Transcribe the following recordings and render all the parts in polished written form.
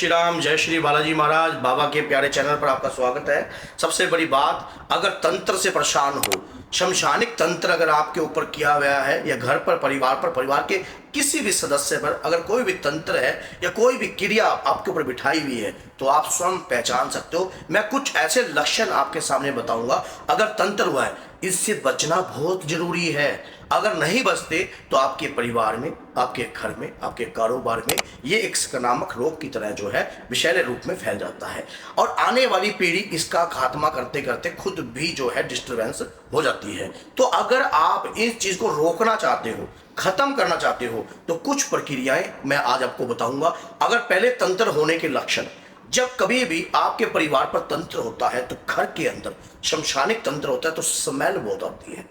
श्री राम, जय श्री बालाजी महाराज। बाबा के प्यारे चैनल पर आपका स्वागत है। सबसे बड़ी बात, अगर तंत्र से परेशान हो, शमशानिक तंत्र अगर आपके ऊपर किया गया है या घर पर, परिवार के किसी भी सदस्य पर अगर कोई भी तंत्र है या कोई भी क्रिया आपके ऊपर बिठाई हुई है तो आप स्वयं पहचान सकते हो। मैं कुछ ऐसे लक्षण आपके सामने बताऊंगा। अगर तंत्र हुआ है, इससे बचना बहुत जरूरी है। अगर नहीं बचते तो आपके परिवार में, आपके घर में, आपके कारोबार में ये एक संक्रामक रोग की तरह जो है विषैले रूप में फैल जाता है और आने वाली पीढ़ी इसका खात्मा करते करते खुद भी जो है डिस्टर्बेंस हो जाती है। तो अगर आप इस चीज को रोकना चाहते हो, खत्म करना चाहते हो, तो कुछ प्रक्रियाएं मैं आज आपको बताऊंगा। अगर पहले तंत्र होने के लक्षण, जब कभी भी आपके परिवार पर तंत्र होता है तो घर के अंदर शमशानिक तंत्र होता है तो स्मेल बहुत आती है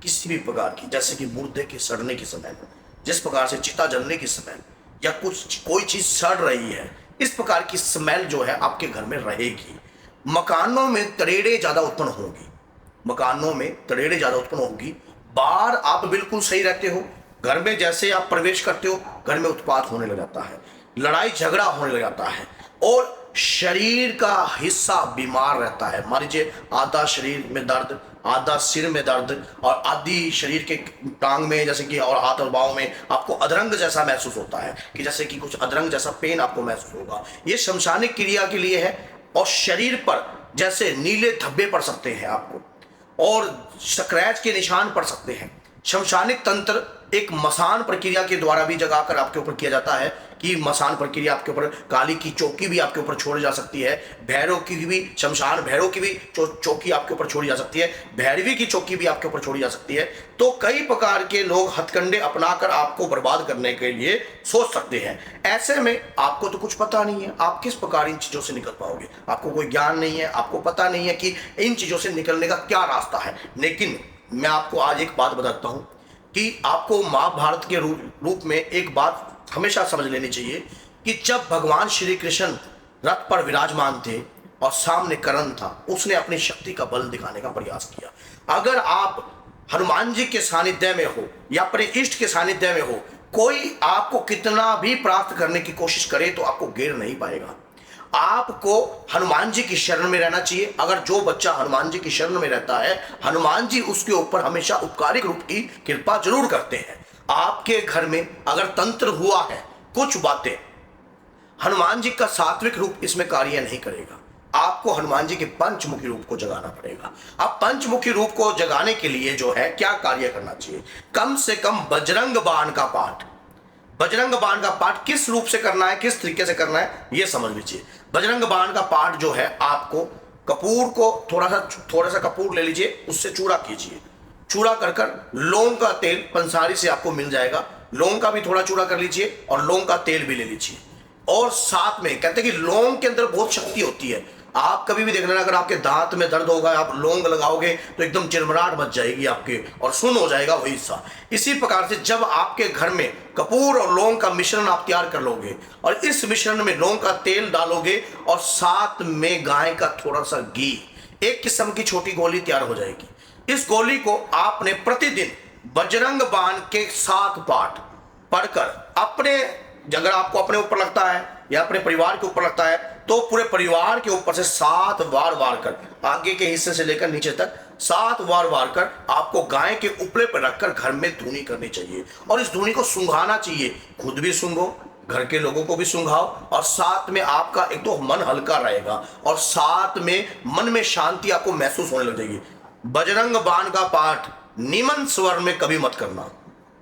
किसी भी प्रकार की, जैसे कि मुर्दे के सड़ने की स्मेल, जिस प्रकार से चिता जलने की स्मेल या कोई चीज सड़ रही है, इस प्रकार की स्मेल जो है आपके घर में रहेगी। मकानों में तरेड़े ज्यादा उत्पन्न होंगी, मकानों में तरेड़े ज्यादा उत्पन्न होगी। बाहर आप बिल्कुल सही रहते हो, घर में जैसे आप प्रवेश करते हो घर में उत्पात होने लग जाता है, लड़ाई झगड़ा होने लग जाता है और शरीर का हिस्सा बीमार रहता है। मान लीजिए आधा शरीर में दर्द, आधा सिर में दर्द और आधी शरीर के टांग में जैसे कि और हाथ और बाहों में आपको अधरंग जैसा महसूस होता है कि जैसे कि कुछ अधरंग जैसा पेन आपको महसूस होगा। ये शमशानिक क्रिया के लिए है। और शरीर पर जैसे नीले धब्बे पड़ सकते हैं आपको और स्क्रैच के निशान पड़ सकते हैं। शमशानिक तंत्र एक मसान प्रक्रिया के द्वारा भी जगाकर आपके ऊपर किया जाता है कि मसान प्रक्रिया आपके ऊपर, काली की चौकी भी आपके ऊपर छोड़ी जा सकती है, भैरव की भी, शमशान भैरव की भी चौकी आपके ऊपर छोड़ी जा सकती है, भैरवी की चौकी भी आपके ऊपर छोड़ी जा सकती है। तो कई प्रकार के लोग हथकंडे अपनाकर आपको बर्बाद करने के लिए सोच सकते हैं। ऐसे में आपको तो कुछ पता नहीं है, आप किस प्रकार इन चीजों से निकल पाओगे। आपको कोई ज्ञान नहीं है, आपको पता नहीं है कि इन चीजों से निकलने का क्या रास्ता है। लेकिन मैं आपको आज एक बात बताता हूं कि आपको महाभारत के रूप में एक बात हमेशा समझ लेनी चाहिए कि जब भगवान श्री कृष्ण रथ पर विराजमान थे और सामने कर्ण था, उसने अपनी शक्ति का बल दिखाने का प्रयास किया। अगर आप हनुमान जी के सानिध्य में हो या अपने इष्ट के सानिध्य में हो, कोई आपको कितना भी प्राप्त करने की कोशिश करे तो आपको घेर नहीं पाएगा। आपको हनुमान जी की शरण में रहना चाहिए। अगर जो बच्चा हनुमान जी की शरण में रहता है, हनुमान जी उसके ऊपर हमेशा उपकारिक रूप की कृपा जरूर करते हैं। आपके घर में अगर तंत्र हुआ है, कुछ बातें, हनुमान जी का सात्विक रूप इसमें कार्य नहीं करेगा। आपको हनुमान जी के पंचमुखी रूप को जगाना पड़ेगा। अब पंचमुखी रूप को जगाने के लिए जो है क्या कार्य करना चाहिए, कम से कम बजरंग बाण का पाठ। बजरंग बाण का पाठ किस रूप से करना है, किस तरीके से करना है, यह समझ लीजिए। बजरंग बाण का पाठ जो है, आपको कपूर को थोड़ा सा कपूर ले लीजिए, उससे चूड़ा कीजिए। चूड़ा कर लौंग का तेल पंसारी से आपको मिल जाएगा, लौंग का भी थोड़ा चूड़ा कर लीजिए और लौंग का तेल भी ले लीजिए। और साथ में कहते हैं कि लौंग के अंदर बहुत शक्ति होती है। आप कभी भी देख लेना, अगर आपके दांत में दर्द होगा, आप लौंग लगाओगे तो एकदम चिरमराहट मच जाएगी आपके और सुन्न हो जाएगा वही हिस्सा। इसी प्रकार से जब आपके घर में कपूर और लौंग का मिश्रण आप तैयार कर लोगे और इस मिश्रण में लौंग का तेल डालोगे और साथ में गाय का थोड़ा सा घी, एक किस्म की छोटी गोली तैयार हो जाएगी। इस गोली को आपने प्रतिदिन बजरंग बाण के 7 पाठ पढ़कर अपने, अगर आपको अपने ऊपर लगता है या अपने परिवार के ऊपर लगता है तो पूरे परिवार के ऊपर से 7 बार वार कर, आगे के हिस्से से लेकर नीचे तक 7 बार वार कर आपको गाय के उपले पर रखकर घर में धुनी करनी चाहिए और इस धुनी को सूंघाना चाहिए। खुद भी सूंघो, घर के लोगों को भी सूंघाओ और साथ में आपका एक तो मन हल्का रहेगा और साथ में मन में शांति आपको महसूस होने लग जाएगी। बजरंग बाण का पाठ निमन स्वर में कभी मत करना।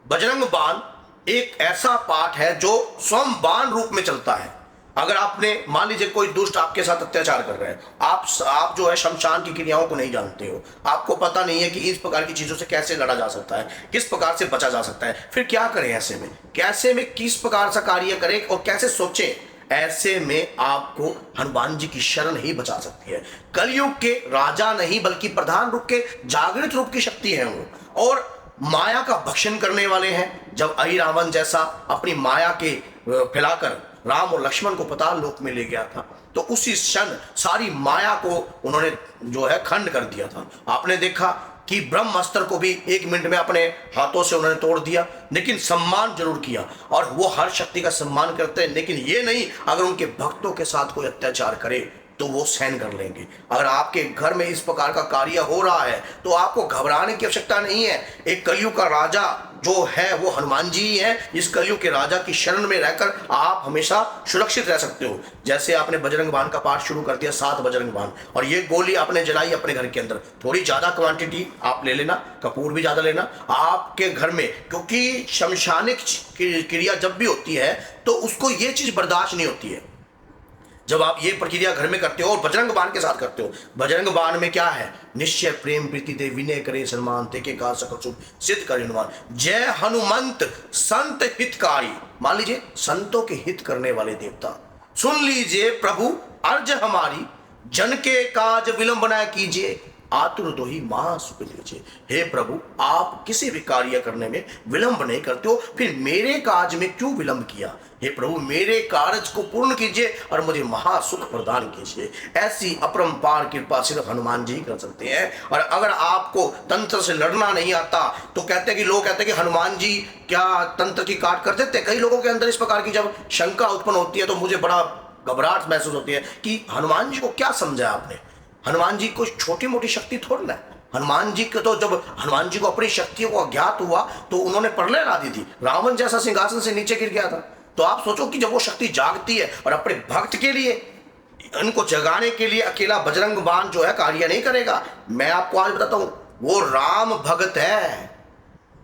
बजरंग बाण एक ऐसा पाठ है जो स्वयं बाण रूप में चलता है। अगर आपने, मान लीजिए कोई दुष्ट आपके साथ अत्याचार कर रहे हैं, आप जो है शमशान की क्रियाओं को नहीं जानते हो, आपको पता नहीं है कि इस प्रकार की चीजों से कैसे लड़ा जा सकता है, किस प्रकार से बचा जा सकता है, फिर क्या करें ऐसे में, कैसे में किस प्रकार से कार्य करें और कैसे सोचें। ऐसे में आपको हनुमान जी की शरण ही बचा सकती है। कलयुग के राजा नहीं बल्कि प्रधान रूप के जागृत रूप की शक्ति है वो, और माया का भक्षण करने वाले हैं। जब अहि रावण जैसा अपनी माया के फैलाकर राम और लक्ष्मण को पाताल लोक में ले गया था तो उसी क्षण सारी माया को उन्होंने जो है खंड कर दिया था। आपने देखा कि ब्रह्मास्त्र को भी 1 मिनट में अपने हाथों से उन्होंने तोड़ दिया, लेकिन सम्मान जरूर किया। और वो हर शक्ति का सम्मान करते हैं, लेकिन ये नहीं अगर उनके भक्तों के साथ कोई अत्याचार करे तो वो सहन कर लेंगे। अगर आपके घर में इस प्रकार का कार्य हो रहा है तो आपको घबराने की आवश्यकता नहीं है। एक कलयुग का राजा जो है वो हनुमान जी ही है। इस कलयुग के राजा की शरण में रहकर आप हमेशा सुरक्षित रह सकते हो। जैसे आपने बजरंग बाण का पाठ शुरू कर दिया, 7 बजरंग बाण, और ये गोली आपने जलाई अपने घर के अंदर, थोड़ी ज्यादा क्वांटिटी आप ले लेना, कपूर भी ज्यादा लेना आपके घर में, क्योंकि शमशानिक क्रिया जब भी होती है तो उसको ये चीज बर्दाश्त नहीं होती है। जब आप ये प्रक्रिया घर में करते हो और बजरंग बाण के साथ करते हो, बजरंग बाण में क्या है, निश्चय प्रेम प्रीति दे विनय करे सम्मान ते के का सकल सुख सिद्ध करे हनुमान, जय हनुमंत संत हितकारी। मान लीजिए संतों के हित करने वाले देवता, सुन लीजिए प्रभु अर्ज हमारी, जन के काज विलंब न कीजिए, आतुर दो ही मां सुख लीजिए। हे प्रभु आप किसी भी कार्य करने में विलंब नहीं करते हो, फिर मेरे काज में क्यों विलंब किया। हे प्रभु मेरे कार्य को पूर्ण कीजिए और मुझे महासुख प्रदान कीजिए। ऐसी अपरंपार कृपा सिर्फ हनुमान जी कर सकते हैं। और अगर आपको तंत्र से लड़ना नहीं आता तो कहते हैं कि लोग कहते हैं कि हनुमान जी क्या तंत्र की काट कर देते। कई लोगों के अंदर इस प्रकार की जब शंका उत्पन्न होती है तो मुझे बड़ा घबराहट महसूस होती है कि हनुमान जी को क्या समझा आपने। हनुमान जी को छोटी मोटी शक्ति थोड़ी ना। हनुमान जी को तो जब हनुमान जी को अपनी शक्तियों को अज्ञात हुआ तो उन्होंने प्रलय ला दी थी, रावण जैसा सिंहासन से नीचे गिर गया था। तो आप सोचो कि जब वो शक्ति जागती है और अपने भक्त के लिए, इनको जगाने के लिए अकेला बजरंग बाण जो है कार्य नहीं करेगा। मैं आपको आज बताता हूं वो राम भगत है।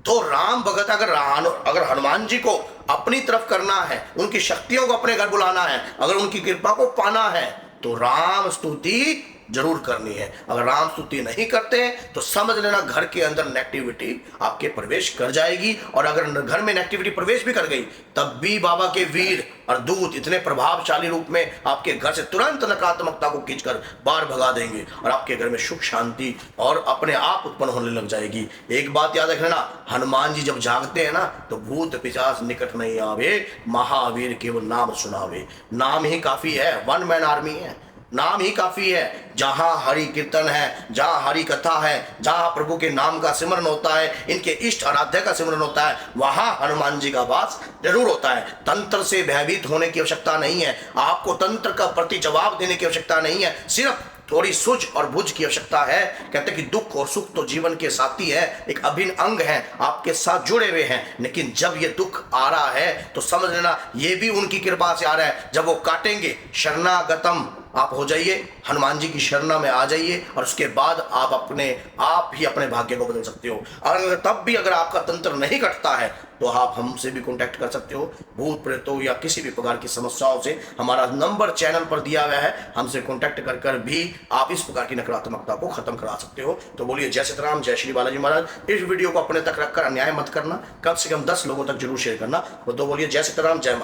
तो राम भगत अगर हनुमान जी को अपनी तरफ करना है, उनकी शक्तियों को अपने घर बुलाना है, अगर उनकी कृपा को पाना है तो राम स्तुति जरूर करनी है। अगर राम स्तुति नहीं करते तो समझ लेना घर के अंदर नेगेटिविटी आपके प्रवेश कर जाएगी। और अगर घर में नेगेटिविटी प्रवेश भी कर गई तब भी बाबा के वीर और दूत इतने प्रभावशाली रूप में आपके घर से तुरंत नकारात्मकता को खींचकर बाहर भगा देंगे और आपके घर में सुख शांति और अपने आप उत्पन्न होने लग जाएगी। एक बात याद रखना, हनुमान जी जब जागते हैं ना तो भूत पिशाच निकट नहीं आवे, महावीर केवल नाम सुनावे। नाम ही काफी है, 1 मैन आर्मी है, नाम ही काफी है। जहां हरि कीर्तन है, जहां हरि कथा है, जहां प्रभु के नाम का सिमरन होता है, इनके इष्ट आराध्य का सिमरन होता है, वहां हनुमान जी का वास जरूर होता है। तंत्र से भयभीत होने की आवश्यकता नहीं है, आपको तंत्र का प्रति जवाब देने की आवश्यकता नहीं है, सिर्फ थोड़ी सूझ और बुझ की आवश्यकता है। कहते कि दुख और सुख तो जीवन के साथी है, एक अभिन्न अंग है, आपके साथ जुड़े हुए हैं। लेकिन जब ये दुख आ रहा है तो समझ लेना ये भी उनकी कृपा से आ रहा है। जब वो काटेंगे शरणागतम आप हो जाइए, हनुमान जी की शरणा में आ जाइए और उसके बाद आप ही अपने भाग्य को बदल सकते हो। और तब भी अगर आपका तंत्र नहीं कटता है तो आप हमसे भी कांटेक्ट कर सकते हो। भूत प्रेतों या किसी भी प्रकार की समस्याओं से हमारा नंबर चैनल पर दिया गया है, हमसे कांटेक्ट कर भी आप इस प्रकार की नकारात्मकता को खत्म करा सकते हो। तो बोलिए जय सीताराम, जय श्री बालाजी महाराज। इस वीडियो को अपने तक रखकर अन्याय मत करना, कम से कम 10 लोगों तक जरूर शेयर करना। तो बोलिए जय सीताराम, जय